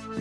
Добро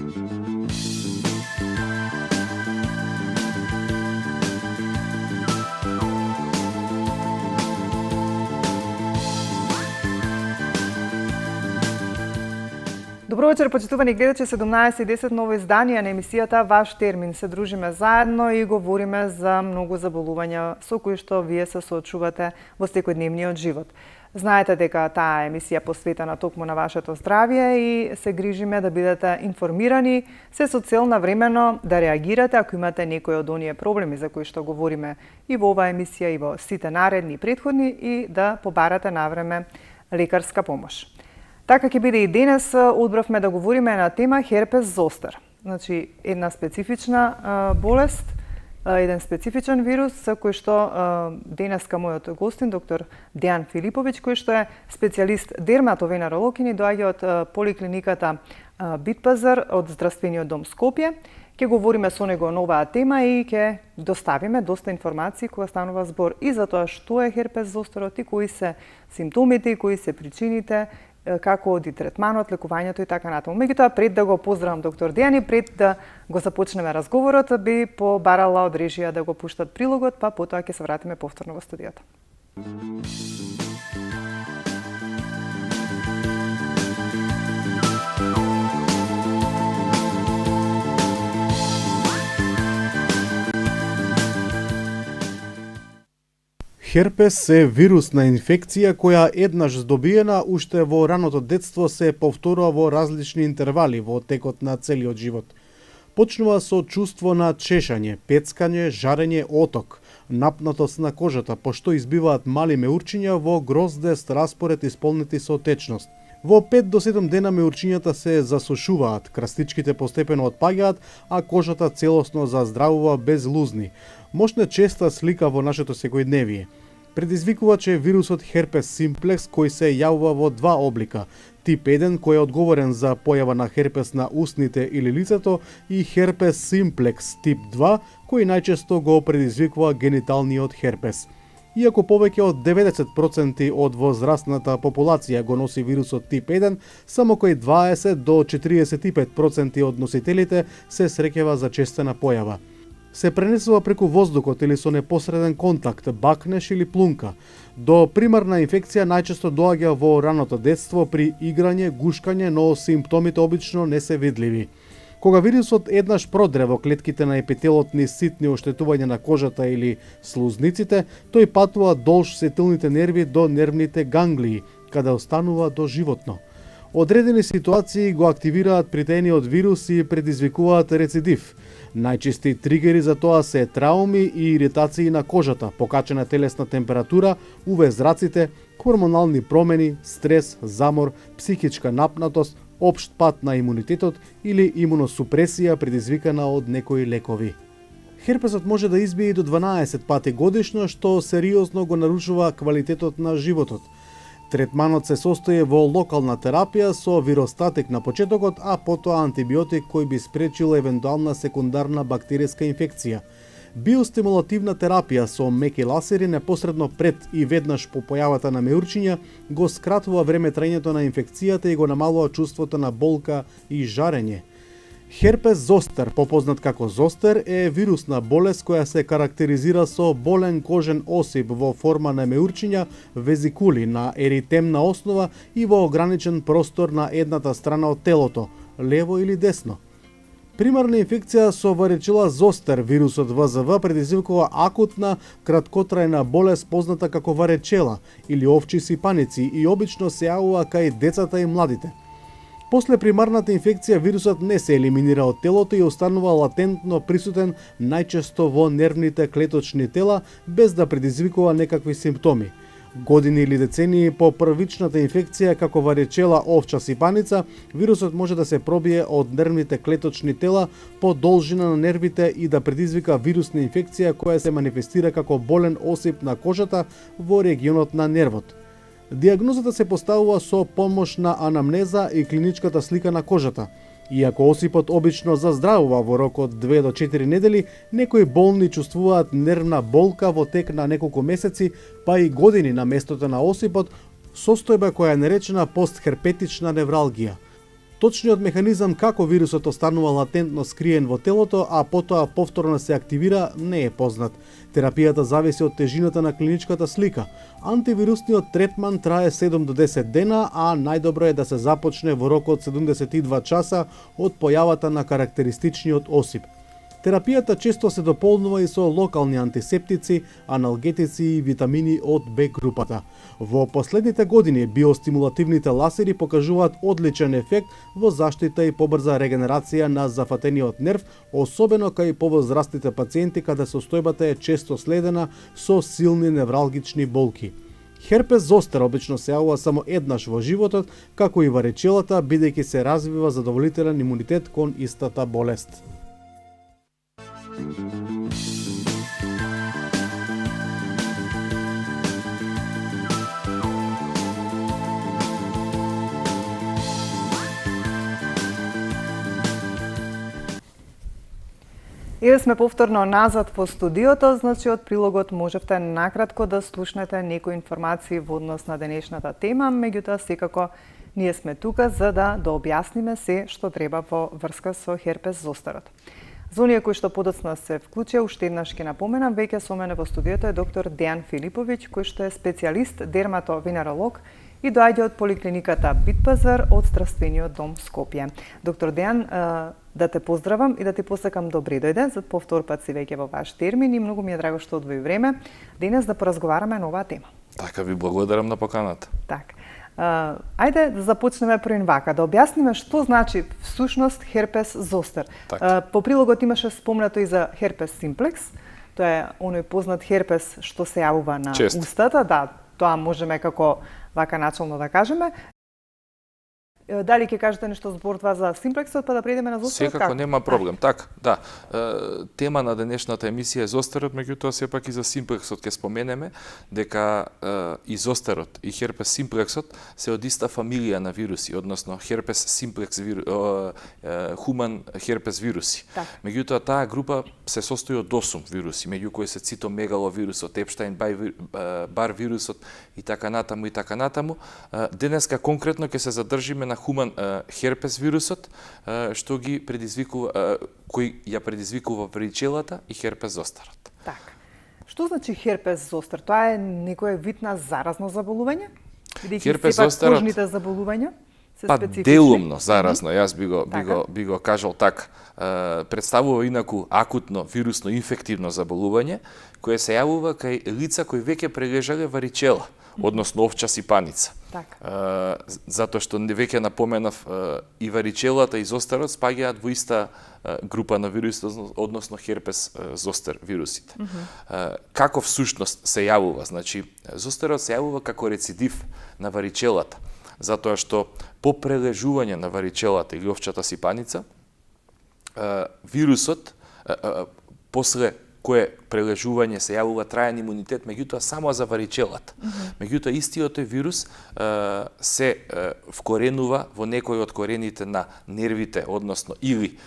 вечер, почитувани гледачи, 17:10 ново издание на емисијата Ваш термин. Се дружиме заедно и говориме за многу заболувања со кои што вие се соочувате во секојдневниот живот. Знаете дека таа емисија посветена токму на вашето здравје и се грижиме да бидете информирани, се со цел навремено да реагирате ако имате некој од оние проблеми за кои што говориме и во оваа емисија и во сите наредни и претходни и да побарате навреме лекарска помош. Така ќе биде и денес, одбравме да говориме на тема херпес зостер. Значи, една специфична болест, еден специфичен вирус, кој што денеска мојот гостин, доктор Дејан Филиповиќ, кој што е специјалист дерматовенеролог и ни доаѓа од поликлиниката Битпазар од Здравствениот дом Скопје. Ќе говориме со него на оваа тема и ќе доставиме доста информации кога станува збор и за тоа што е херпес зостерот и кои се симптомите и кои се причините, како оди третманот, лекувањето и така натаму. Меѓутоа, пред да го поздравам доктор Дејан и пред да го започнеме разговорот, би побарала од режија да го пуштат прилогот, па потоа ќе се вратиме повторно во студиото. Херпес е вирусна инфекција која еднаш здобиена уште во раното детство се повторува во различни интервали во текот на целиот живот. Почнува со чувство на чешање, пецкање, жарење, оток, напнатост на кожата, пошто избиваат мали меурчиња во гроздест распоред исполнети со течност. Во 5 до 7 дена меурчињата се засушуваат, крастичките постепено отпаѓаат, а кожата целосно заздравува без лузни. Мощна честа слика во нашето секојдневие. Предизвикуваче е вирусот херпес симплекс кој се јавува во два облика. Тип 1 кој е одговорен за појава на херпес на устните или лицето и херпес симплекс тип 2 кој најчесто го предизвикува гениталниот херпес. Иако повеќе од 90% од возрастната популација го носи вирусот тип 1, само кој 20 до 45% од носителите се среќава за честена појава. Се пренесува преку воздухот или со непосреден контакт, бакнеш или плунка. До примарна инфекција најчесто доаѓа во раното детство при играње, гушкање, но симптомите обично не се видливи. Кога вирусот еднаш продре во клетките на епителот низ ситни оштетувања на кожата или слузниците, тој патува долж сетилните нерви до нервните ганглии, каде останува доживотно. Одредени ситуации го активираат притеениот вирус и предизвикуваат рецидив. Најчести тригери за тоа се трауми и иритации на кожата, покачена телесна температура, UV зраците, хормонални промени, стрес, замор, психичка напнатост, општ пат на имунитетот или имуносупресија предизвикана од некои лекови. Херпесот може да избие до 12 пати годишно, што сериозно го нарушува квалитетот на животот. Третманот се состои во локална терапија со виростатик на почетокот, а потоа антибиотик кој би спречил евентуална секундарна бактеријска инфекција. Биостимулативна терапија со меки ласери непосредно пред и веднаш по појавата на меурчиња го скратува време траењето на инфекцијата и го намалува чувството на болка и жарење. Херпес зостер, попознат како зостер, е вирусна болест која се карактеризира со болен кожен осип во форма на меурчиња, везикули на еритемна основа и во ограничен простор на едната страна од телото, лево или десно. Примарна инфекција со варичела зостер, вирусот ВЗВ предизвикува акутна, краткотрајна болест позната како варечела или овчи сипаници и обично се јавува кај децата и младите. После примарната инфекција вирусот не се елиминира од телото и останува латентно присутен најчесто во нервните клеточни тела без да предизвикува некакви симптоми. Години или децении по првичната инфекција како варечела овча сипаница, вирусот може да се пробие од нервните клеточни тела по должина на нервите и да предизвика вирусна инфекција која се манифестира како болен осип на кожата во регионот на нервот. Диагнозата се поставува со помош на анамнеза и клиничката слика на кожата. Иако осипот обично заздравува во рок од 2 до 4 недели, некои болни чувствуваат нервна болка во тек на неколку месеци, па и години на местото на осипот, состојба која е наречена постхерпетична невралгија. Точниот механизам како вирусот останува латентно скриен во телото, а потоа повторно се активира, не е познат. Терапијата зависи од тежината на клиничката слика. Антивирусниот третман трае 7 до 10 дена, а најдобро е да се започне во рок од 72 часа од појавата на карактеристичниот осип. Терапијата често се дополнува и со локални антисептици, аналгетици и витамини од Б групата. Во последните години биостимулативните ласери покажуваат одличен ефект во заштита и побрза регенерација на зафатениот нерв, особено кај повозрастните пациенти каде состојбата е често следена со силни невралгични болки. Херпес зостер обично се јавува само еднаш во животот, како и варичелата, бидејќи се развива задоволителен имунитет кон истата болест. Еве сме повторно назад во студиото, значи од прилогот можевте накратко да слушнете некои информации во однос на денешната тема, меѓутоа секако ние сме тука за да објасниме се што треба во врска со херпес зостерот. За оние кои што подоцна се вклучија, уште еднаш ќе напоменам, веќе со мене во студиото е доктор Дејан Филиповиќ, кој што е специјалист дерматовенеролог и доаѓа од поликлиниката Битпазар од Здравствениот дом Скопје. Доктор Дејан, да те поздравам и да ти посакам добри дојде, за повтор пат си веќе во ваш термин и многу ми е драго што одвои време денес да поразговараме на оваа тема. Така ви благодарам на поканата. Така. Ајде да започнеме првин вака, да објасниме што значи всушност херпес зостер. По прилогот имаше спомнато и за херпес симплекс, тоа е оној познат херпес што се јавува на устата, да, тоа можеме како вака начално да кажеме. Дали ќе кажете нешто збор това за симплексот, па да преидеме на зостерот? Секако нема проблем. Така, да. Тема на денешната емисија е зостерот, меѓутоа сепак и за симплексот ќе споменеме дека и зостерот и херпес симплексот се од иста фамилија на вируси, односно херпес симплекс хуман херпес вируси. Меѓутоа таа група се состои од 8 вируси, меѓу кои се цитомегаловирусот, Епштайн-Бар вирусот и така натаму. Денеска конкретно ќе се задржиме на хуман херпес вирусот, што ги предизвикува, кој ја предизвикува варичелата и херпес зостерот. Така. Што значи херпес зостер? Тоа е некој вид на заразно заболување? Херпес зостерот, кожните заболувања се специфични? Делумно заразно, јас би го кажал така. Представува инаку акутно вирусно инфективно заболување кое се јавува кај лица кои веќе прележале варичела, односно овча сипаница. Затоа што веќе напоменав и варичелата и зостерот спаѓаат во иста група на вируси, односно херпес зостер вирусите. Како всушност се јавува? Значи, зостерот се јавува како рецидив на варичелата, затоа што по прележување на варичелата или овчата сипаница, вирусот после кое прележување се јавува траен имунитет, меѓутоа само за варичелата. Меѓутоа истиот вирус се вкоренува во некој од корените на нервите, односно или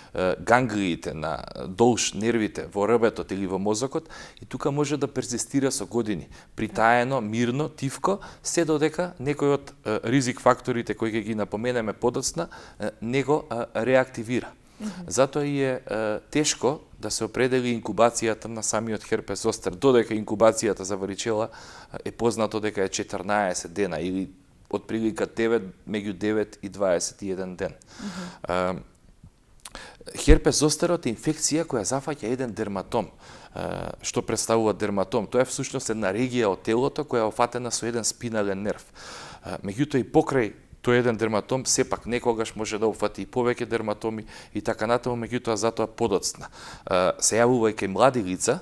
ганглиите на долж нервите во рбетот или во мозокот, и тука може да перзистира со години, притаено, мирно, тивко, се додека некој од ризик факторите кои ќе ги напоменеме подоцна не го реактивира. Затоа и е тешко да се определи инкубацијата на самиот херпес зостер, додека инкубацијата за варичела е познато дека е 14 дена или од прилика меѓу 9 и 21 ден. Херпес зостерот е инфекција која зафаќа еден дерматом. Што представува дерматом? Тоа е всушност една регија од телото која е офатена со еден спинален нерв. Меѓутоа и покрај тој еден дерматом сепак некогаш може да опфати и повеќе дерматоми и така натаму, меѓутоа затоа подоцна. Се јавува и кај млади лица,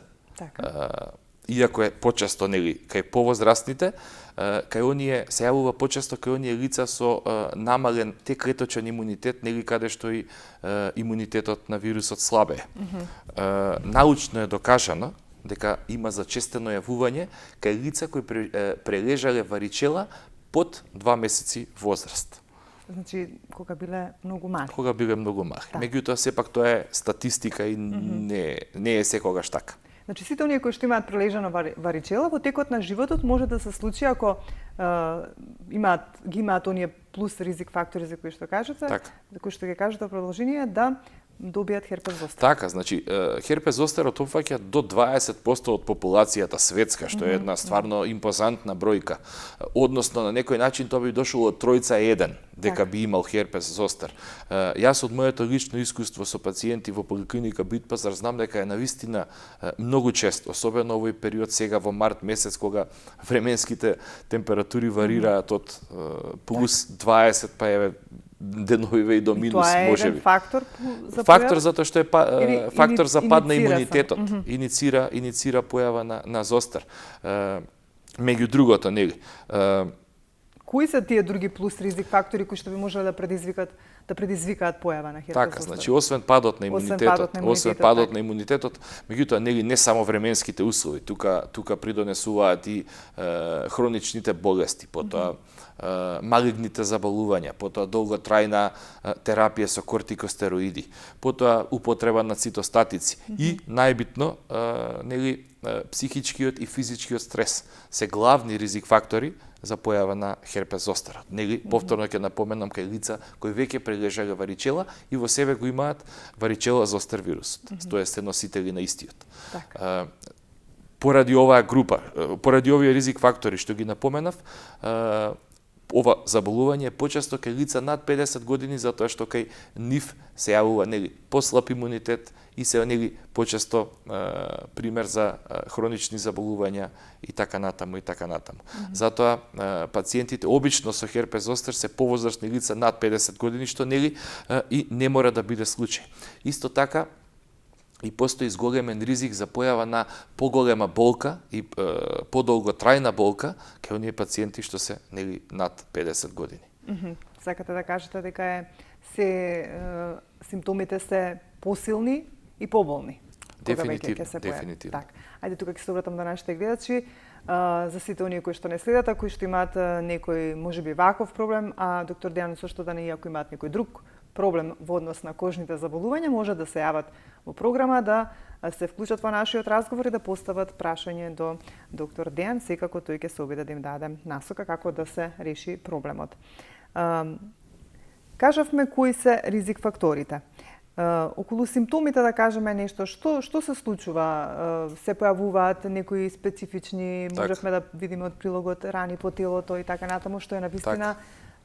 иако е почесто нели кај повозрастните, кај оние се јавува почесто кај оние лица со намален Т-клеточен имунитет, нели каде што и имунитетот на вирусот слабее. Научно е докажано дека има зачестено јавување кај лица кои прележале варичела под 2 месеци возраст. Значи, кога биле многу мали. Кога биле многу мали. Меѓутоа, сепак тоа е статистика и не е секогаш така. Значи сите оние кои што имаат прилежана варичела во текот на животот може да се случи ако ги имаат оние плюс ризик фактори за кои што кажете, за кои што ги кажете во продолжение да добијат херпес зостер. Така, значи херпес зостерот опфаќа до 20% од популацијата светска, што е една стварно импозантна бројка. Односно на некој начин тоа би дошло од тројца еден дека би имал херпес зостер. Јас од моето лично искуство со пациенти во поликлиника Битпазар знам дека е навистина многу често, особено овој период сега во март месец кога временските температури варираат од плюс 20 па еве деновиве и до минус можеби. Тоа е фактор за фактор затоа што е фактор за пад на имунитетот. Иницира појава на зостер. Меѓу другото, нели? Кои се тие други плюс ризик фактори кои што би можеле да предизвикаат појава на херпес зостер? Така, значи освен падот на имунитетот, меѓутоа нели не само временските услови, тука придонесуваат и хроничните болести, потоа малигните заболувања, потоа долготрајна терапија со кортикостероиди, потоа употреба на цитостатици и најбитно нели психичкиот и физичкиот стрес се главни ризик фактори за појава на херпес зостер. Нели повторно ќе напоменам кај лица кои веќе прележале варичела и во себе го имаат варичела зостер вирусот, тоа се носители на истиот. Поради оваа група, поради овие ризик фактори што ги напоменав, ова заболување е почесто кај лица над 50 години затоа што кај нив се јавува нели послаб имунитет и се нели почесто пример за хронични заболувања и така натаму. Затоа пациентите обично со херпес зостер се повозрасни лица над 50 години што нели и не мора да биде случај. Исто така и постои зголемен ризик за појава на поголема болка и подолготрајна болка кај оние пациенти што се нели над 50 години. Сакате да кажете дека симптомите се посилни и поболни? Дефинитивно. Так. Ајде тука ќе се обратам на нашите гледачи. За сите оние кои што не следат, кои што имаат некој можеби ваков проблем, а доктор Дејан сошто да не ако имаат некој друг проблем во однос на кожните заболувања, може да се јават во програма, да се вклучат во нашиот разговор и да постават прашање до доктор Дејан, секако тој ќе се обиде да им даде насока како да се реши проблемот. Кажавме кои се ризик факторите. Околу симптомите да кажеме нешто, што се случува? Се појавуваат некои специфични, можевме да видиме од прилогот рани по телото и така натаму, што е навистина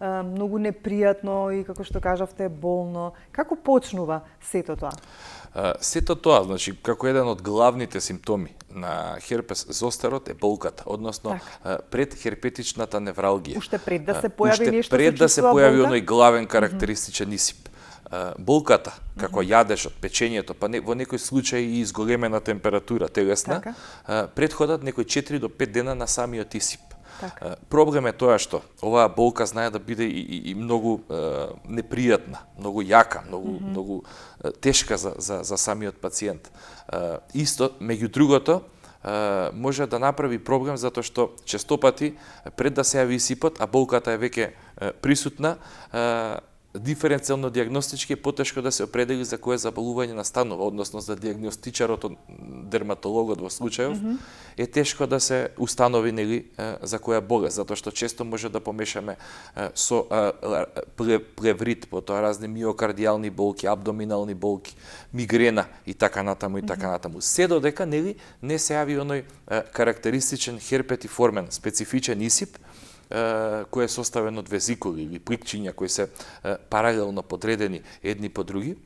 многу непријатно и како што кажавте болно. Како почнува сето тоа? Сето тоа, значи, како еден од главните симптоми на херпес зостерот е болката, односно предхерпетичната невралгија. Уште пред да се појави нешто, пред да се појави оној главен карактеристичен исип. Болката, како јадешот, печењето, па во некој случај и изголемена температура телесна, предходат некои 4 до 5 дена на самиот исип. Проблем е тоа што оваа болка знае да биде и многу непријатна, многу јака, многу тешка за самиот пациент. Исто, меѓу другото, може да направи проблем затоа што честопати пред да се јави исипот, а болката е веќе присутна, диференцијално диагностички е потешко да се определи за кое заболување настанува, односно за диагностичарот, дерматологот во случајов, е тешко да се установи нели за која болест, затоа што често може да помешаме со плеврит, потоа разни миокардијални болки, абдоминални болки, мигрена и така натаму. Се додека нели не се јави оној карактеристичен херпетиформен специфичен исип кој е составен од везикули или пликчиња кои се паралелно подредени едни по други,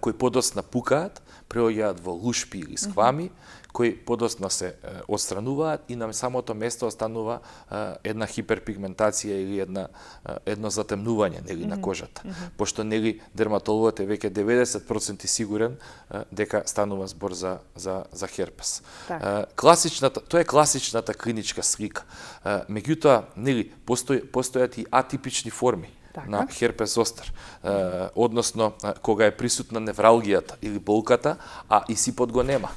кои подоцна пукаат, преоѓаат во лушпи или сквами, кои подоцна се отстрануваат и на самото место останува една хиперпигментација или едно затемнување нели на кожата. Пошто нели дерматологот е веќе 90% сигурен дека станува збор за херпес. Тоа е класичната клиничка слика. Меѓутоа нели постојат и атипични форми на херпес зостер, односно кога е присутна невралгијата или болката, а исипот го нема.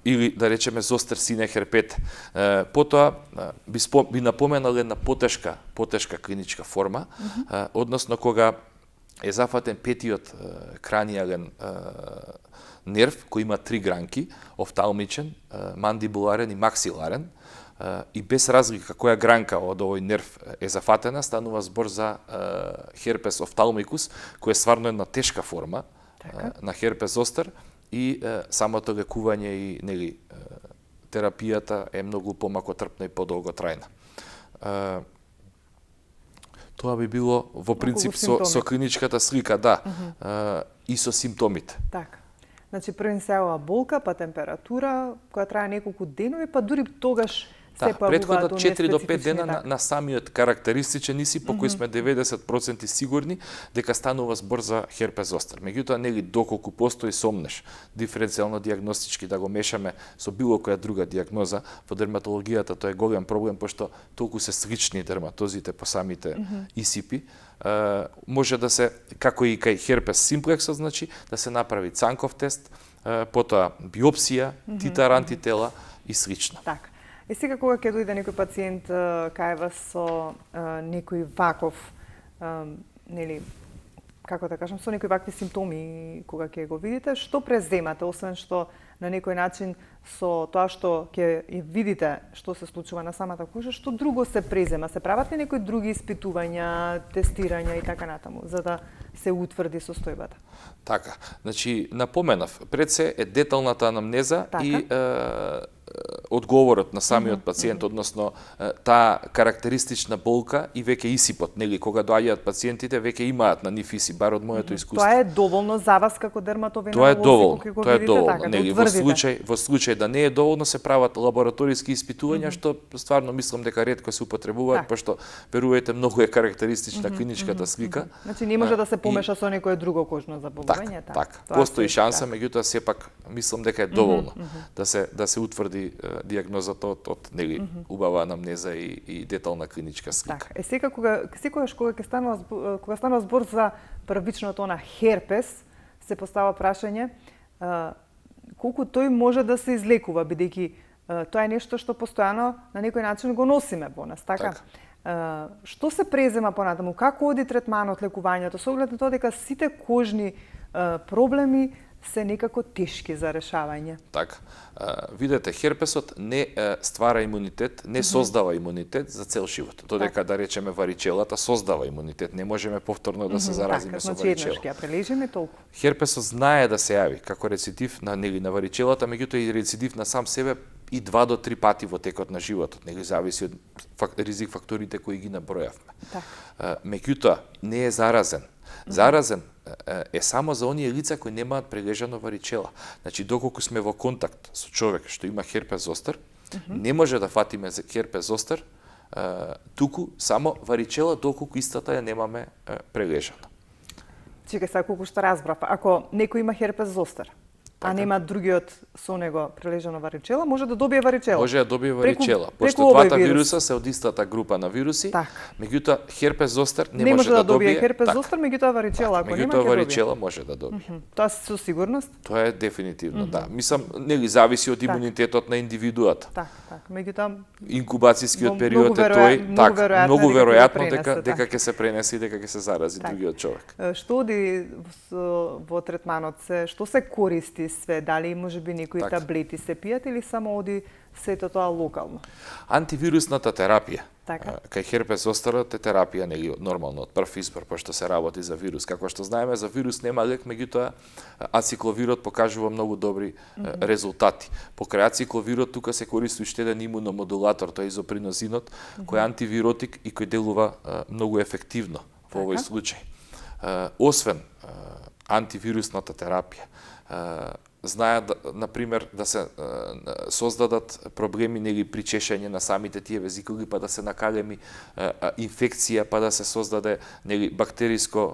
Или да речеме зостер сине херпете. Потоа би напоменал една потешка клиничка форма, односно кога е зафатен петиот кранијален нерв, кој има 3 гранки, офталмичен, мандибуларен и максиларен, и без разлика која гранка од овој нерв е зафатена, станува збор за херпес офталмикус, кој е стварно една тешка форма на херпес зостер, и самото лекување и нели терапијата е многу помако трпна и подолго трајна. Тоа би било во принцип со клиничката слика, да, и со симптомите. Така. Значи првин се јавува болка, па температура, која трае неколку денови, па дури тогаш се појавуваат претходот 4 до 5 дена на самиот карактеристичен иси по кој сме 90% сигурни дека станува збор за херпес зостер. Меѓутоа, нели доколку постои сомнеш, диференцијално дијагностички да го мешаме со било која друга дијагноза, во дерматологијата тоа е голем проблем, пошто толку се слични дерматозите по самите исипи, може да се, како и кај херпес симплексот, значи, да се направи цанков тест, потоа биопсија, титар антитела и слично. Така. И сега кога ќе дојде некој пациент кај вас со некој ваков, нели, како да кажам, со некои вакви симптоми кога ќе го видите, што преземате, освен што на некој начин со тоа што ќе видите што се случува на самата кожа, што друго се презема? Се прават ли некои други испитувања, тестирања и така натаму, за да се утврди состојбата? Така, значи, напоменав, пред се е деталната анамнеза и одговорот на самиот пациент, односно таа карактеристична болка и веќе исипот, нели, кога доаѓаат пациентите, веќе имаат на нив исип, бар од моето искуство. Тоа е доволно за вас како дерматовенеролог? Тоа е доволно, нели, во случај да не е доволно, се прават лабораториски испитувања, што стварно мислам дека ретко се употребуваат, пошто верувајте, многу е карактеристична клиничката слика. Значи не може да се помеша со некое друго кожно заболување, така. Постои шанса, меѓутоа сепак мислам дека е доволно да се утврди дијагнозата од нели убава анамнеза и детална клиничка слика. Така. Секогаш кога станува збор за првичното на херпес, се постава прашање колку тој може да се излекува, бидејќи тоа е нешто што постојано на некој начин го носиме во нас, така? Што се презема понатаму? Како оди третманот, лекувањето, со оглед на тоа дека сите кожни проблеми се некако тешки за решавање? Така. Видете, херпесот не ствара имунитет, не создава имунитет за цел живот. Додека, да речеме, варичелата создава имунитет. Не можеме повторно да се заразиме со варичела. Значи, еднаш ќе прележиме толку. Херпесот знае да се јави како рецидив на варичелата, меѓутоа и рецидив на сам себе и 2 до 3 пати во текот на животот. Нели зависи од ризик факторите кои ги набројавме. Меѓутоа, не е заразен. Заразен е само за оние лица кои немаат прележано варичела. Значи, доколку сме во контакт со човек што има херпес зостер, не може да фатиме херпес зостер, туку само варичела доколку истата ја немаме прележана. Чекај сега колку што разбрав. Ако некој има херпес зостер, а нема другиот со него прележано варичела, може да добие варичела. Може да добие варичела, пошто двата вируса се од истата група на вируси. Меѓутоа херпес зостер не може да добие херпес зостер, меѓутоа варичела ако нема ќе добие. Меѓутоа варичела може да добие. Тоа со сигурност? Тоа е дефинитивно, да. Мислам, нели зависи од имунитетот на индивидуата. Така. Меѓутоа инкубацијскиот период е тој, така, многу веројатно дека ќе се пренесе и дека ќе се зарази другиот човек. Што оди во третманот што се користи све, дали можеби некои таблети се пијат или само оди сето тоа локално? Антивирусната терапија. Кај херпес зостерот е терапија нели нормално од прв избор, пошто се работи за вирус. Како што знаеме, за вирус нема лек, меѓутоа ацикловирот покажува многу добри резултати. Покрај ацикловирот тука се користи уште еден имуномодулатор, тој изопринозинот, кој е антивиротик и кој делува многу ефективно во овој случај. Освен антивирусната терапија, знаат, например, да се создадат проблеми нели при чешење на самите тие везикули, па да се накалеми инфекција, па да се создаде нели бактериска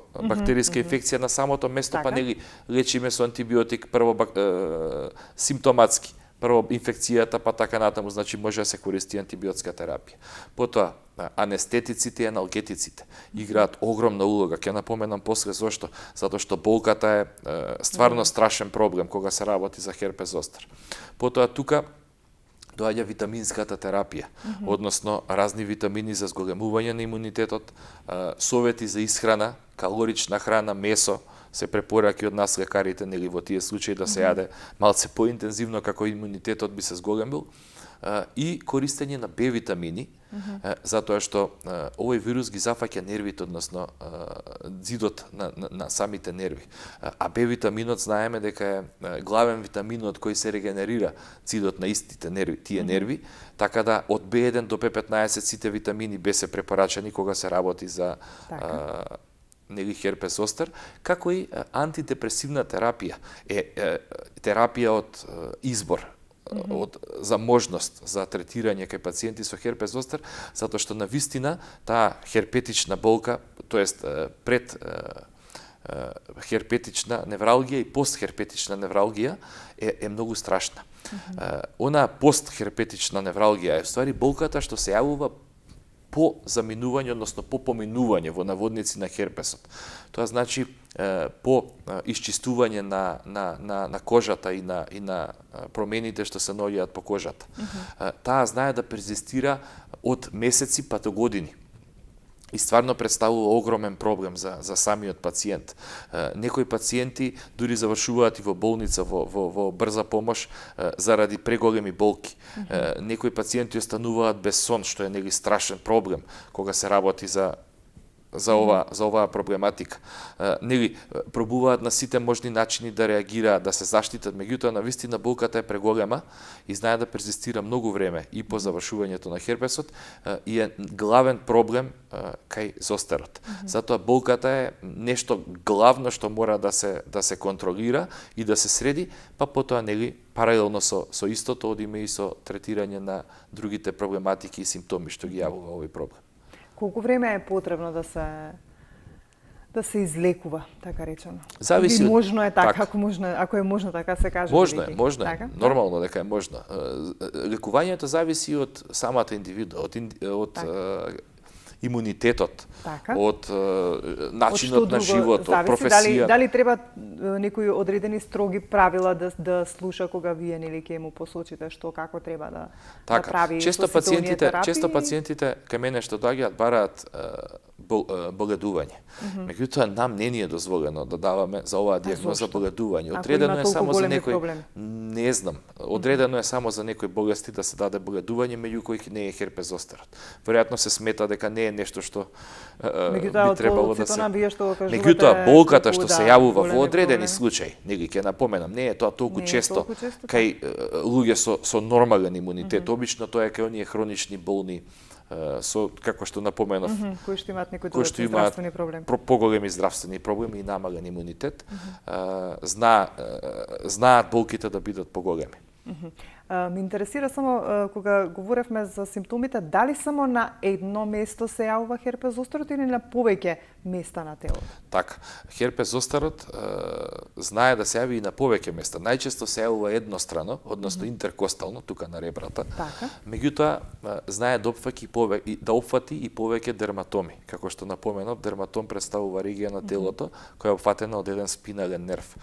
инфекција на самото место, па нели лечиме со антибиотик прво симптоматски. Прво инфекцијата, па така натаму, значи може да се користи антибиотска терапија. Потоа, анестетиците и аналгетиците играат огромна улога. Ќе напоменам после зошто. Затоа што болката е стварно страшен проблем кога се работи за херпес зостер. Потоа тука доаѓа витаминската терапија, односно разни витамини за зголемување на имунитетот, совети за исхрана, калорична храна, месо, се препораки од нас лекарите, нели во тие случаи да се јаде малце поинтензивно како имунитетот би се зголемил, и користење на Б витамини, затоа што овој вирус ги зафаќа нервите, односно ѕидот на самите нерви. А Б витаминот знаеме дека е главен витамин од кој се регенерира ձидот на истите нерви, тие нерви, така да од B1 до B15 сите витамини Б се препорачани кога се работи за нели херпес зостер, како и антидепресивна терапија терапија од избор, за можност за третирање кај пациенти со херпес зостер, затоа што навистина таа херпетична болка, тоест пред херпетична невралгија и постхерпетична невралгија е многу страшна. Она постхерпетична невралгија е ствари болката што се јавува по заминување, односно по поминување во наводници на херпесот. Тоа значи по исчистување на кожата и на промените што се наоѓаат по кожата. Таа знае да перзистира од месеци па до години. И стварно представува огромен проблем за самиот пациент. Некои пациенти дури завршуваат и во болница, во брза помош заради преголеми болки. Некои пациенти остануваат без сон, што е нели страшен проблем кога се работи за оваа проблематика. Нели пробуваат на сите можни начини да реагираат, да се заштитат, меѓутоа навистина болката е преголема и знае да перзистира многу време и по завршувањето на херпесот и е главен проблем кај зостерот. Затоа болката е нешто главно што мора да се контролира и да се среди, па потоа нели паралелно со истото одиме и со третирање на другите проблематики и симптоми што ги јавува овој проблем. Колку време е потребно да се излекува, така речено? Зависи. Или можно е така, ако е можно така се каже. Можно е, така? Нормално дека е можно. Лекувањето зависи од самата индивидуа, од имунитетот, од начинот на живот, од професија. Дали треба некои одредени строги правила да слуша кога вие нели ќе му посочите што како треба да прави? Често пациентите кај мене што доаѓаат бараат боледување. Меѓутоа нам не ни е дозволено да даваме за оваа дијагноза боледување. Одредено е само за некои, не знам, одредено е само за некои болести да се даде боледување, меѓу кои не е херпес зостерот. Веројатно се смета дека не е нешто што би требало да се. Меѓутоа болката што се јавува во одредени случаи, нели ќе напоменам, не е тоа толку често кај луѓе со нормален имунитет, обично тоа е кај оние хронични болни со, како што напоменав, кои што имаат некои здравствени проблеми, поголеми здравствени проблеми и намален имунитет, знаат болките да бидат поголеми. Ме интересира само, кога говоревме за симптомите, дали само на едно место се јавува херпес зостерот или на повеќе места на телото? Така, херпес зостерот знае да се јави и на повеќе места. Најчесто се јавува еднострано, односно интеркостално, тука на ребрата. Така. Меѓутоа, знае да опфати и повеќе дерматоми. Како што напоменав, дерматом представува регија на телото која е опфатена од еден спинален нерв.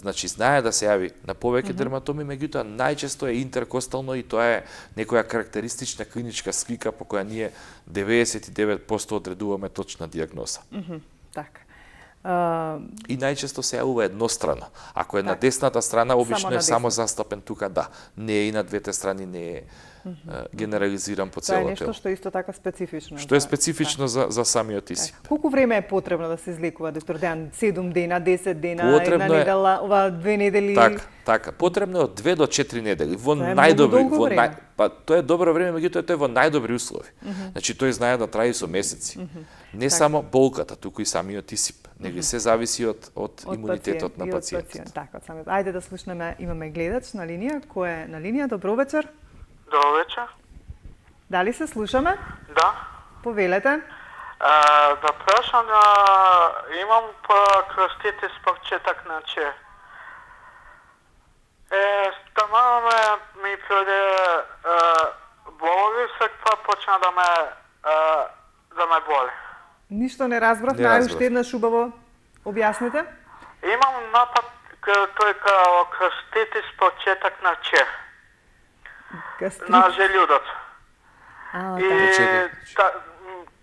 Значи, знае да се јави на повеќе дерматоми, меѓутоа најчесто е интеркостално и тоа е некоја карактеристична клиничка слика по која ние 99% одредуваме точна дијагноза. Така. И најчесто се јавува еднострано. Ако е на десната страна, обично е само застапен тука, да. Не е и на двете страни, не е генерализиран по цело тело. Тоа е нешто што исто така специфично. Што е специфично за самиот исип. Колку време е потребно да се излекува, доктор Дејан? 7 дена, 10 дена, една недела, ова 2 недели? Така. Потребно е од 2 до 4 недели. Во најдобри, тоа е добро време, меѓутоа тоа е во најдобри услови. Значи тој знае да трае со месеци. Не само болката, туку и самиот исип. Нели се зависи од имунитетот на пациентот. Така, самиот. Ајде да слушнеме, имаме гледач на линија. Кој е на линија? Добро вечер. Добро вечер. Дали се слушаме? Да. Повелете. Да прашам, имам крстите с почеток на че. Стануваме ми преде болови, секва почна да ме боли. Ништо не разбрав, најуште еднаш убаво објасните. Имам напад тој као крстите с почеток на че. На желудот. И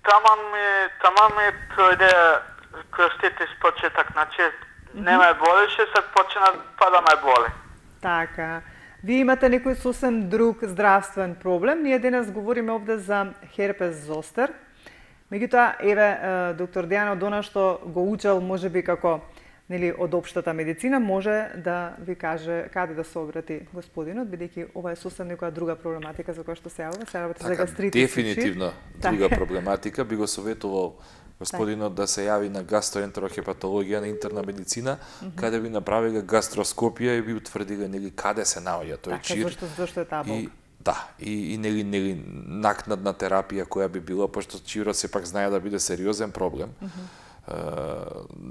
таман ми преде крститис почеток, значи не ме болеше, се почна па да ме боли. Така. Вие имате некој сосем друг здравствен проблем. Ние денес говориме овде за херпес зостер. Меѓутоа, еве, доктор Дејано Дона што го учел, можеби како од општата медицина, може да ви каже каде да се обрати господинот, бидејќи ова е сосем некоја друга проблематика за која што се јавува. Се работи за гастритис. Дефинитивно друга проблематика. Би го советувал господинот да се јави на гастроентерохепатологија на интерна медицина, каде би направиле гастроскопија и би утврдиле нели каде се наоѓа тој чир. Зашто е таа болка? И нели накнадна терапија која би била, пошто чирот сепак знае да биде сериозен проблем.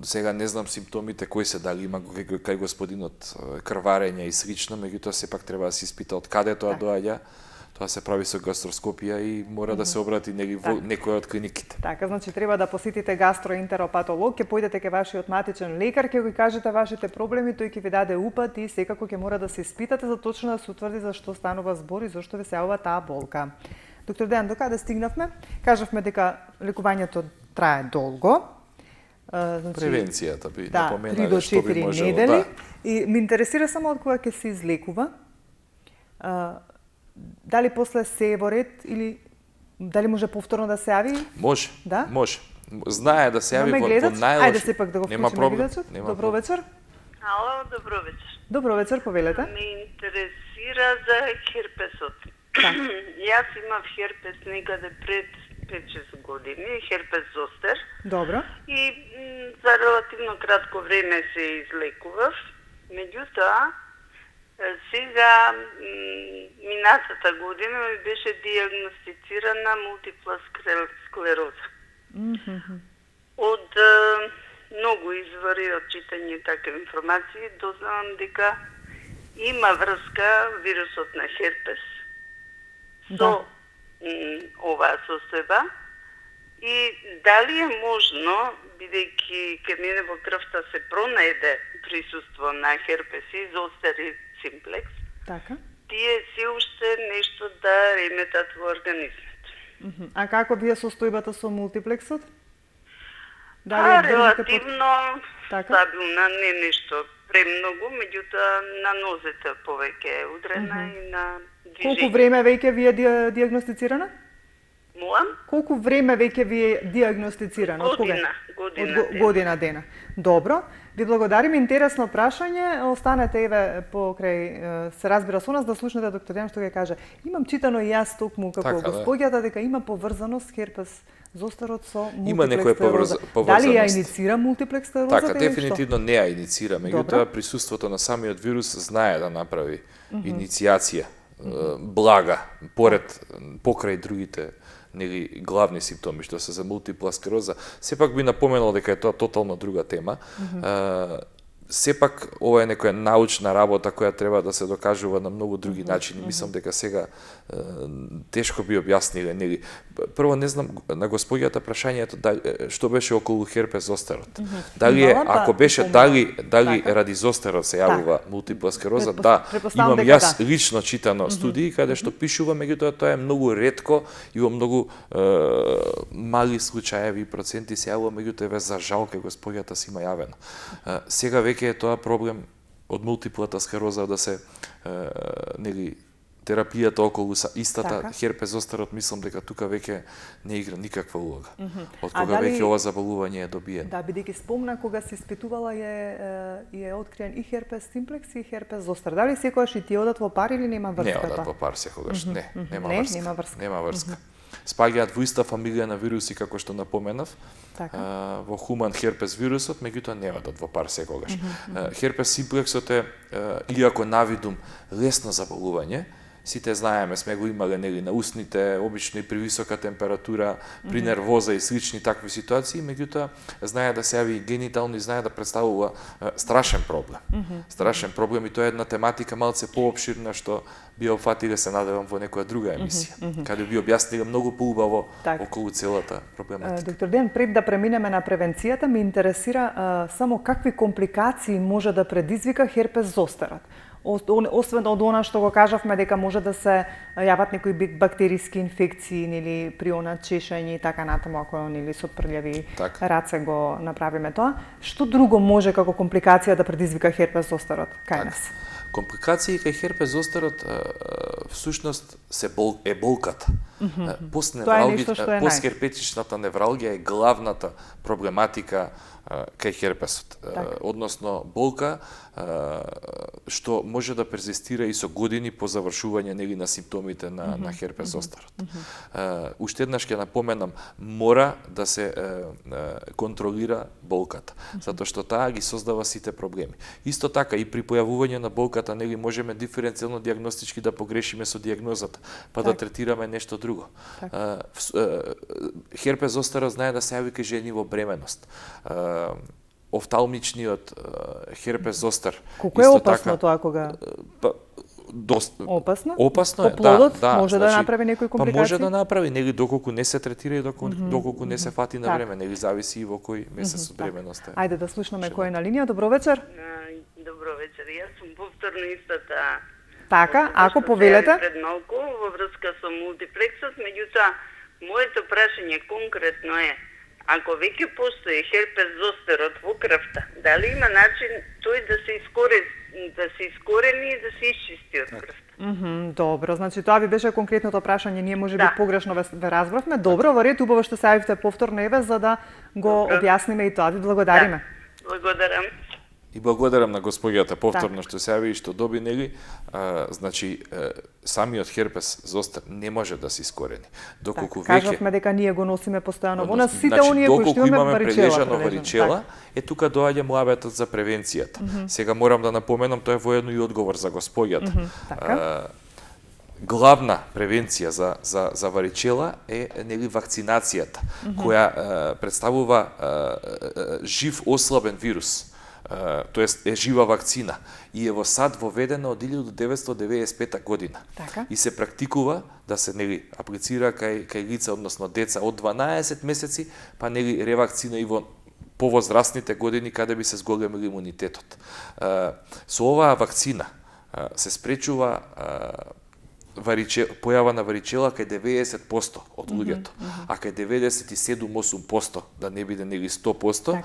Сега не знам симптомите кои се, дали има кај господинот крварење и слично, меѓутоа сепак треба да се испита од каде тоа доаѓа. Тоа се прави со гастроскопија и мора да се обрати во некоја од клиниките. Така, значи треба да посетите гастроентеропатолог, ќе појдете кај вашиот матичен лекар, ќе го кажете вашите проблеми, тој ќе ви даде упат и секако ќе мора да се испитате за точно да се утврди за што станува збор и зашто ви се јавува таа болка. Доктор Дејан, до каде стигнавме? Кажавме дека лекувањето трае долго. Значи, превенцијата би напоменале 3 до 4 недели. И ме интересира само од кога ќе се излекува. Дали после се е во ред или дали може повторно да се јави? Може. Да? Може. Знае да се јави во најлош. Ајде сепак да го вклучиме гледачот. Добро вечер. Ало, добро вечер. Добро вечер, повелете. Ме интересира за херпесот. Јас имав херпес некаде пред 5-6 години, херпес зостер. Добро. И за релативно кратко време се излекував. Меѓутоа, сега, минатата година ми беше диагностицирана мултипла склероза. Од многу извори од читање такива информации дознавам дека има врска вирусот на херпес со оваа состојба и дали е можно, бидејќи кај мене во крвта се пронајде присуство на херпес и зостер и симплекс, така, тие се уште нешто да реметат во организмот. А како вие состојбата со мултиплексот? Дали релативно стабилна, не нешто премногу, меѓутоа на нозете повеќе е удрена и на движење. Колку време веќе ви е диагностицирана? Молам? Колку време веќе ви е диагностицирано? Година дена. Добро. Ви благодариме, интересно прашање. Останете еве покрај се разбира со нас да слушнете доктор Дејан што ќе каже. Имам читано и јас токму како господјата дека има поврзаност херпес зостерот со мултиплекс склероза. Дали ја иницира мултиплекс склероза? Така, дефинитивно не ја иницира, меѓутоа присуството на самиот вирус знае да направи иницијација блага покрај другите нели главни симптоми што се за мултипла склероза. Сепак би напоменал дека е тоа тотално друга тема. Сепак ова е некоја научна работа која треба да се докажува на многу други начини. Мислам дека сега тешко би објасниле, нели. Прво не знам на господјата прашањето што беше околу херпес зостерот. Дали е ако беше дали ради зостерот се јавува мултипла склероза? Да, имам јас лично читано студии каде што пишува, меѓутоа тоа е многу ретко и во многу мали случаеви и проценти се јавува, меѓутоа за жал кај господјата си има јавено. Сега веќе е тоа проблем од мултиплата склероза да се нели терапијата околу истата херпес зостерот, мислам дека тука веќе не игра никаква улога. Од кога веќе ова заболување е добиено. Да, бидејќи спомна кога се испитувала е откриен и херпес симплекс и херпес зостер. Дали секогаш и тие одат во пар или нема врска? Не одат во пар секогаш, нема врска. Нема врска. Спаѓаат во иста фамилија на вируси како што напоменав, во хуман херпес вирусот, меѓутоа не одат во пар секогаш. Херпес симплексот е, иако навидум лесно заболување, сите знаеме, сме го имале нели на устните, обично и при висока температура, при нервоза и слични такви ситуации, меѓутоа знае да се јави и генитално и знае да представува страшен проблем. Страшен проблем и тоа е една тематика малце поопширна што би опфатиле, се надевам, во некоја друга емисија, каде би објасниле многу поубаво околу целата проблематика. Доктор Дејан, пред да преминеме на превенцијата, ме интересира само какви компликации може да предизвика херпес зостерот. освен од она што го кажавме дека може да се јават некои бактериски инфекции нели при она чешање и така натаму ако нели со прљави раце го направиме тоа, што друго може како компликација да предизвика херпес зостарот кај нас? Компликации кај херпес зостарот всушност е болката. Постхерпетичната невралгија е главната проблематика кај херпесот, односно болка што може да перзистира и со години по завршување нели на симптомите на херпес зостарот. Уште еднаш ќе напоменам, мора да се контролира болката, затоа што таа ги создава сите проблеми. Исто така и при појавување на болката нели можеме диференцијално дијагностички да погрешиме со дијагнозата, па да третираме нешто друго. Херпес зостарот знае да се јави кај жени во бременост. Офталмичниот херпес зостар. Колку е опасно тоа кога? Опасно? Опасно е, да. Може да направи некои компликации? Па може да направи, нели доколку не се третира и доколку не се фати на време, нели зависи и во кој месец од бременоста. Ајде да слушнеме кој е на линија. Добро вечер. Добро вечер. Јас сум повторно истата. Така, ако повелете. Пред малку во врска со мултиплексот, меѓутоа моето прашање конкретно е: ако веќе постои херпес зостарот во крвта, дали има начин тој да се искорени и да се исчисти од крвта? Добро, значи тоа ви беше конкретното прашање, ние можеби погрешно ве разбравме. Добро, во ред, убаво што се јавивте повторно еве за да го објасниме и тоа. Ви благодариме. Благодарам. И благодарам на господјата повторно што се јави и што доби нели, значи самиот херпес зостар не може да се искорени. Доколку веќе кажавме дека ние го носиме постојано во нас сите оние кои што имаме прележано варичела, тука доаѓа муабетот за превенцијата. Сега морам да напоменам, тоа е воедно и одговор за господјата. Главна превенција за варичела е нели вакцинацијата, која представува жив ослабен вирус. Тоест е жива вакцина и е во САД воведена од 1995 година. И се практикува да се нели аплицира кај лица, односно деца од 12 месеци, па нели ревакцина и во повозрастните години каде би се зголемил имунитетот. Со оваа вакцина се спречува појава на варичела кај 90% од луѓето, а кај 97-8%, да не биде нели 100%,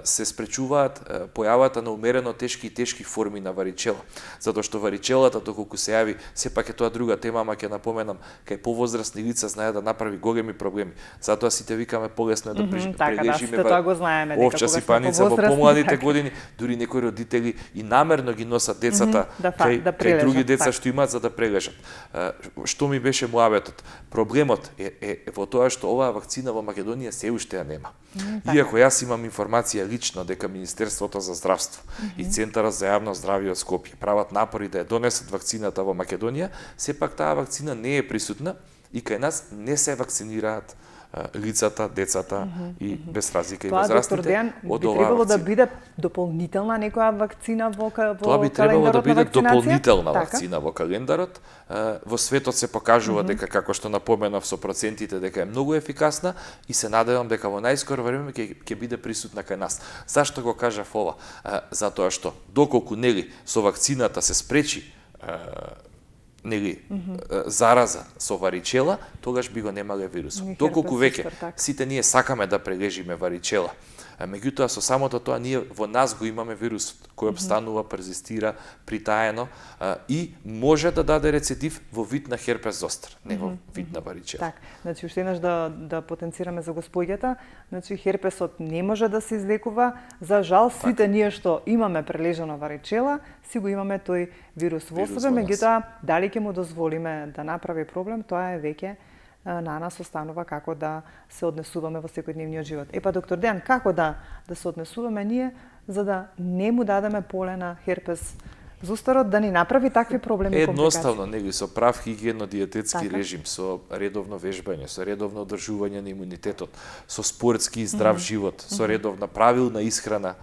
се спречуваат појавата на умерено тешки и тешки форми на варичела. Затоа што варичелата, доколку се јави, сепак е тоа друга тема, ама ќе напоменам, кај повозрастни лица знае да направи големи проблеми. Затоа сите викаме полесно е да прележиме овча сипаница во помладите години, дури некои родители и намерно ги носат децата кај други деца што имаат за да прележат. Што ми беше муабетот? Проблемот е во тоа што оваа вакцина во Македонија се уште ја нема. Иако јас имам информација лично дека Министерството за здравство и Центарот за јавно здравје од Скопје прават напори да ја донесат вакцината во Македонија, сепак таа вакцина не е присутна и кај нас не се вакцинираат лицата, децата и без разлика и возрастните од оваа вакцина. Би требало да биде дополнителна некоја вакцина во календарот? Тоа би требало да биде дополнителна вакцина во календарот. Во светот се покажува дека, како што напоменав со процентите, дека е многу ефикасна и се надевам дека во најскоро време ќе биде присутна кај нас. Зашто го кажав ова? Затоа што доколку нели со вакцината се спречи нели зараза со варичела, тогаш би го немале вирусот. Доколку веќе сите ние сакаме да прележиме варичела, меѓутоа со самото тоа ние во нас го имаме вирусот кој обстанува, перзистира, притаено и може да даде рецидив во вид на херпес зостар, не во вид на варичела. Так, значи уште еднаш да потенцираме за господјата, значи херпесот не може да се излекува, за жал сите ние што имаме прележано варичела, си го имаме тој вирус во себе, меѓутоа дали ќе му дозволиме да направи проблем, тоа е веќе на нас останува како да се однесуваме во секојдневниот живот. Епа, доктор Дејан, како да се однесуваме ние за да не му дадеме поле на херпес зостарот да ни направи такви проблеми и компликации? Едноставно, нели со прав хигиено-диететски режим, со редовно вежбање, со редовно одржување на имунитетот, со спортски и здрав живот, со редовна правилна исхрана,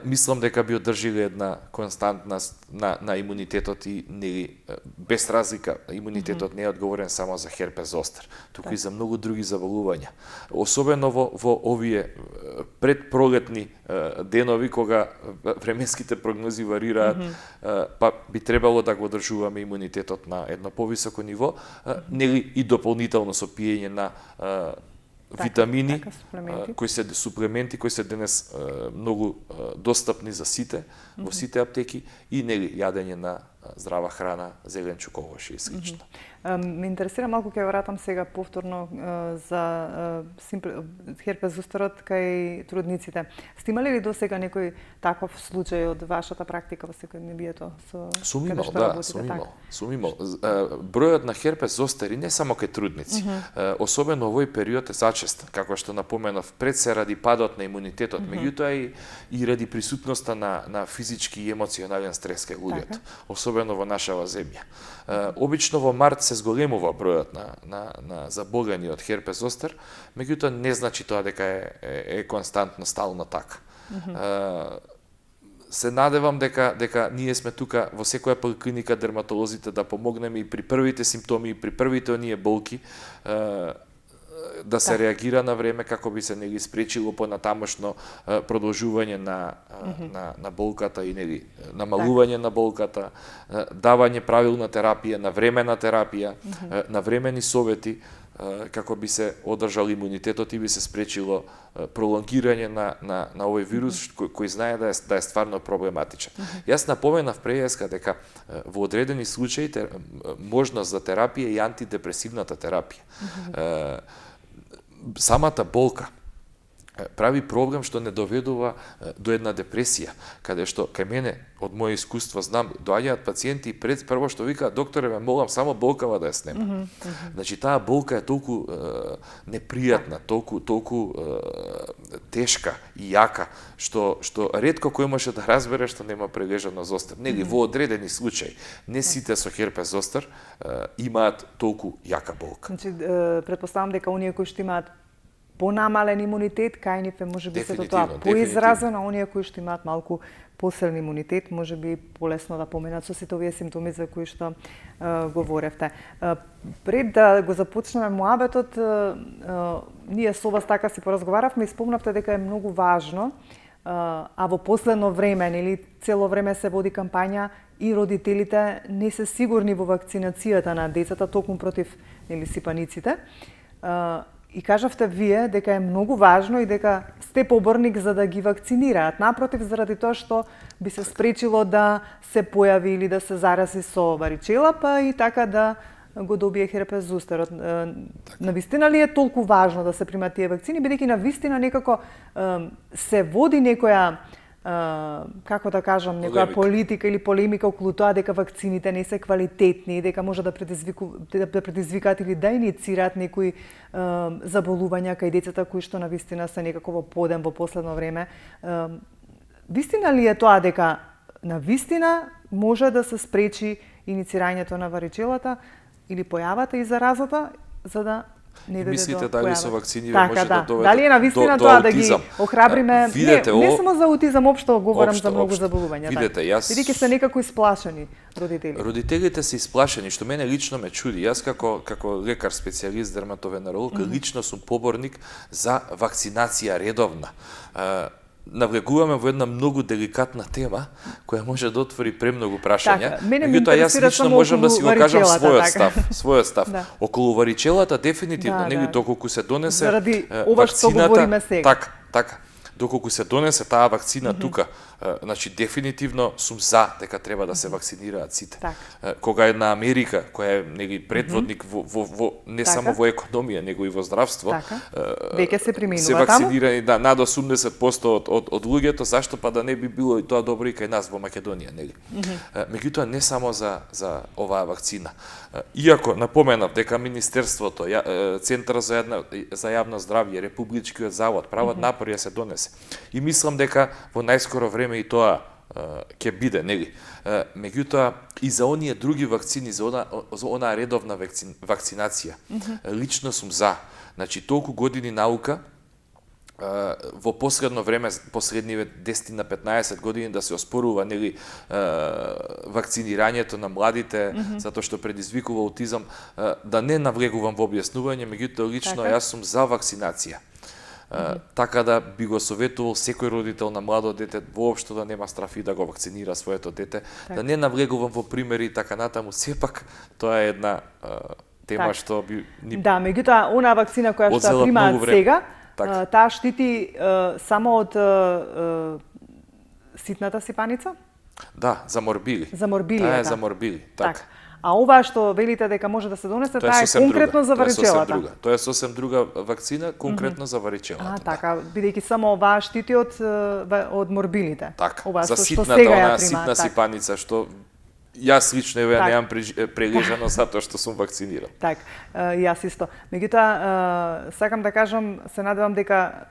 мислам дека би одржиле една константност на имунитетот и нели без разлика имунитетот не е одговорен само за херпес зостер, туку и за многу други заболувања. Особено во овие предпролетни денови кога временските прогнози варираат, па би требало да го одржуваме имунитетот на едно повисоко ниво, нели и дополнително со пиење на витамини, суплементи кои се денес многу достапни за сите, во сите аптеки и нели јадење на здрава храна, зеленчук, овоше и слично. Ме интересира малку, ќе вратам сега повторно за херпес зостерот кај трудниците. Сте имали ли досега некој таков случај од вашата практика во секојдневието? Сум имал. Бројот на херпес зостери не само кај трудници, особено овој период е зачестен, како што напоменав, пред се ради падот на имунитетот, меѓутоа и ради присутноста на физички и емоционален стрес кај луѓето, особено во нашава земја. Обично во март се зголемува бројот на заболени од херпес зостер, меѓутоа не значи тоа дека е константно, стално така. Се надевам дека ние сме тука во секоја поликлиника дерматолозите да помогнеме и при првите симптоми, и при првите оние болки, да се реагира на време како би се нели спречило понатамошно продолжување на болката и нели намалување на болката, давање правилна терапија, навремена терапија, навремени совети како би се одржал имунитетот и би се спречило пролонгирање на овој вирус кој знае да е стварно проблематичен. Јас напоменав преска дека во одредени случаи можност за терапија и антидепресивната терапија. Самата болка прави проблем што не доведува до една депресија, каде што кај мене од моје искуство знам доаѓаат пациенти и прво што викаат докторе ме молам само болкава да ја снема. Значи таа болка е толку непријатна, толку тешка и јака што ретко кој може да разбере што нема прележано зостер. Нели во одредени случаи, не сите со херпес зостер имаат толку јака болка. Значи претпоставам дека оние кои што имаат понамален имунитет, кај нив е можеби сето тоа поизразено, а оние кои што имаат малку посилен имунитет, можеби полесно да поминат со сите овие симптоми за кои што говоревте. Пред да го започнеме муабетот, ние со вас така си поразговаравме и спомнавте дека е многу важно, а во последно време, нели, цело време се води кампања и родителите не се сигурни во вакцинацијата на децата токму против, нели, сипаниците. И кажавте вие дека е многу важно и дека сте поборник за да ги вакцинираат. Напротив, заради тоа што би се спречило да се појави или да се зарази со варичела, па и така да го добие херпес зостерот. Навистина ли е толку важно да се примат тие вакцини, бидејќи навистина некако се води некоја како да кажам, некоја политика или полемика околу тоа дека вакцините не се квалитетни, дека може да предизвикаат или да иницираат некои заболувања кај децата кои што навистина се некако во подем во последно време. Вистина ли е тоа дека навистина може да се спречи иницирањето на варичелата или појавата и заразата, за да не дојде мислите до дали појава. со вакцини Така, може да доведе дали е навистина до тоа да ги аутизам? охрабриме, не само за аутизам, општо говорам за многу заболувања. Видете, јас бидејќи се некако исплашени родители. Родителите се исплашени, што мене лично ме чуди. Јас како лекар специјалист дерматовенеролог лично сум поборник за вакцинација редовна. Навлегуваме во една многу деликатна тема која може да отвори премногу прашања. Меѓутоа јас лично можам да си го кажам својот став. Да. Околу варичелата дефинитивно, нели доколку се донесе заради ова што говориме сега. Така. Доколку се донесе таа вакцина тука, значи дефинитивно сум за дека треба да се вакцинираат сите. Кога една Америка, која е нели предводник во не само во економија, него и во здравство, веќе се применува се вакцинирани над 80% од луѓето, зашто па да не би било и тоа добро и кај нас во Македонија, нели? Меѓутоа не само за оваа вакцина. Иако напоменав дека Министерството, Центар за јавно здравје, Републичкиот завод прават напори да се донесе. И мислам дека во најскоро време и тоа ќе биде, нели? Меѓутоа и за оние други вакцини, за онаа редовна вакцинација, лично сум за. Значи толку години наука во последно време, последниве 10 на 15 години да се оспорува нели вакцинирањето на младите, затоа што предизвикува аутизам, да не навлегувам во објаснување, меѓутоа лично јас сум за вакцинација. Така да би го советувал секој родител на младо дете воопшто да нема страф и да го вакцинира своето дете, да не навлегувам во примери и така натаму, сепак тоа е една тема што би ни... Да, меѓутоа, она вакцина која што примаат сега, таа штити само од ситната сипаница? Да, за морбили. За морбили. Таа е за морбили, така. А ова што велите дека може да се донесе, таа е конкретно за варичелата. Тоа е сосем друга вакцина, конкретно за варичелата. Така, бидејќи само оваа штити од морбилите. Така, ова за што ситната, онаа ситна сипаница, што јас лично немам прележано затоа што сум вакциниран. Так, јас исто. Меѓутоа, сакам да кажам, се надевам дека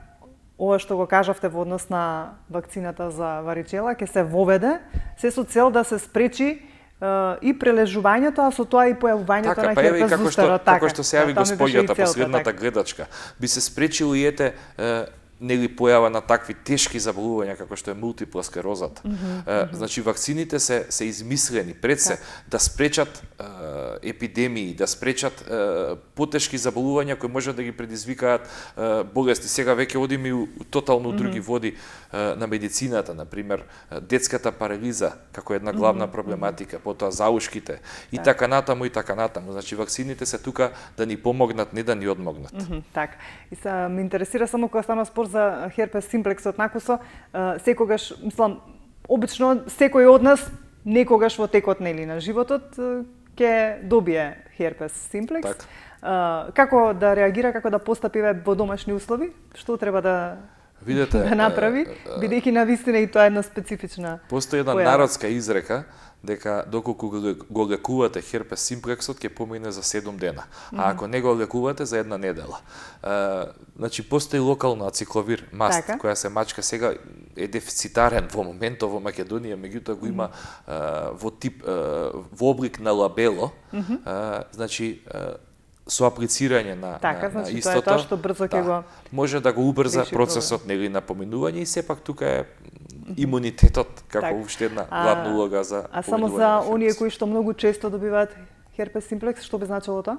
ова што го кажавте во однос на вакцината за варичела ќе се воведе, се со цел да се спречи и прележувањето, а со тоа и појавувањето на херпес зостер. Како што се јави господјата, последната гледачка, би се спречило и нели појава на такви тешки заболувања како што е мултипла склерозата. Значи вакцините се измислени пред се да спречат епидемии, да спречат потешки заболувања кои може да ги предизвикаат болести. Сега веќе одиме у тотално други води на медицината, например детската парализа како една главна проблематика, потоа заушките и така натаму и така натаму. Значи вакцините се тука да ни помогнат, не да ни одмогнат. Так. И се ме интересира само кога стана спор за херпес симплексот накусо, секогаш, мислам, обично секој од нас некогаш во текот на животот ќе добие херпес симплекс. Так. Како да реагира, како да постапи во домашни услови? Што треба да направи, бидејќи навистина и тоа е една специфична постои една народска изрека дека доколку го лекувате херпес симплексот ќе помине за 7 дена, а ако не го лекувате за една недела. Значи постои локална ацикловир маст која се мачка, сега е дефицитарен во моментот во Македонија, меѓутоа го има во облик на лабело, значи со аплицирање на истото, тоа што брзо ќе го може да го убрза процесот нели на поминување и сепак тука е имунитетот како уште една главна улога за А само за оние кои што многу често добиваат херпес симплекс, што би значило тоа?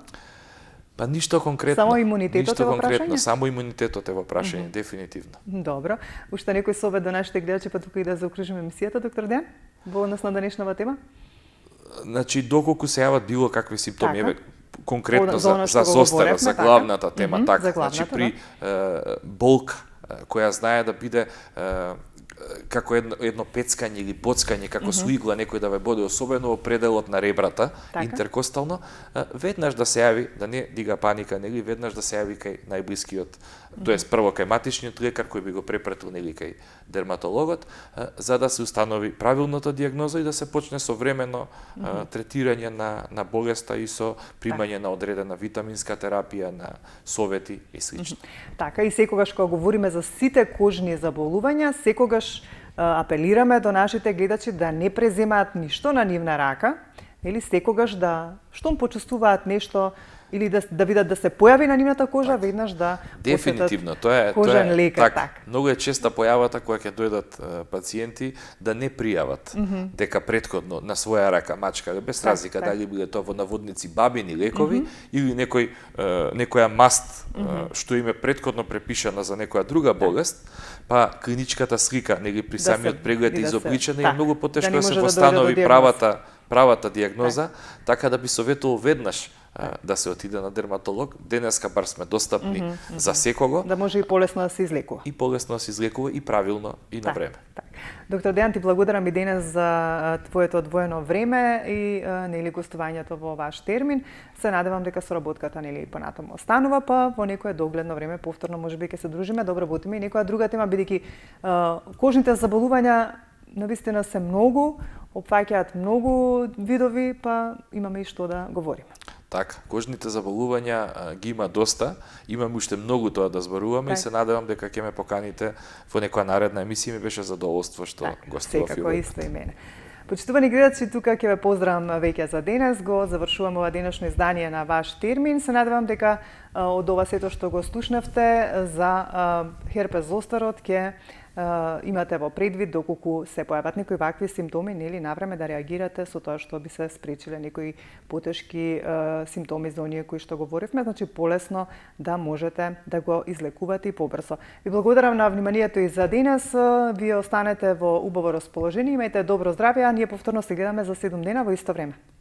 Па ништо конкретно. Само имунитетот е во прашање? Само имунитетот е во прашање, дефинитивно. Добро. Уште некој совет до нашите гледачи, па тука и да заокружиме емисијата, доктор Дејан, во однос на денешнава тема? Значи, доколку се јават било какви симптоми, конкретно за зостера, за главната тема, така, значи при болка, која знае да биде како едно пецкање или боцкање, како со игла некој да ве боде, особено во пределот на ребрата, интеркостално, веднаш да се јави, да не дига паника, нели, веднаш да се јави кај најблискиот, тоест прво кај матичниот лекар кој би го препратил, нели, кај дерматологот, за да се установи правилната дијагноза и да се почне современо третирање на болеста и со примање на одредена витаминска терапија, на совети и слично. Така, и секогаш кога говориме за сите кожни заболувања, секогаш апелираме до нашите гледачи да не преземаат ништо на нивна рака, или секогаш да, штом почувствуваат нешто, или да видат да се појави на нивната кожа, веднаш да дефинитивно, тоа е кожен лекар. Так. Многу е честа појавата кога ќе дојдат пациенти да не пријават дека претходно на своја рака мачкале, без разлика дали биле тоа во наводници бабини лекови или некоја маст што им е претходно препишана за некоја друга болест, па клиничката слика нели при самиот преглед е изобличена и е многу потешко да се постанови правата дијагноза, така да би советувал веднаш да се отиде на дерматолог. Денеска бар сме достапни за секого. Да може и полесно да се излекува. И полесно да се излекува и правилно и на време. Доктор Дејан, ти благодарам и денес за твоето одвоено време и нели гостувањето во ваш термин. Се надевам дека соработката нели понатаму останува, па во некое догледно време повторно можеби ќе се дружиме, да обработиме и некоја друга тема, бидејќи кожните заболувања навистина се многу, опфаќаат многу видови, па имаме и што да говориме. Така, кожните заболувања ги има доста, имаме уште многу тоа да зборуваме и се надевам дека ќе ме поканите во некоја наредна емисија. Ми беше задоволство што гостував. Секако исто и мене. Почитувани гледачи, тука ќе ве поздравам веќе за денес, го завршуваме ова денешно издание на ваш термин. Се надевам дека од ова сето што го слушнавте за херпес зостарот, ќе имате во предвид доколку се појават некои вакви симптоми, нели навреме да реагирате со тоа што би се спречиле некои потешки симптоми за оние кои што говоривме, значи полесно да можете да го излекувате и побрзо. Ви благодарам на вниманието и за денес. Вие останете во убаво расположение, имајте добро здравје, а ние повторно се гледаме за 7 дена во исто време.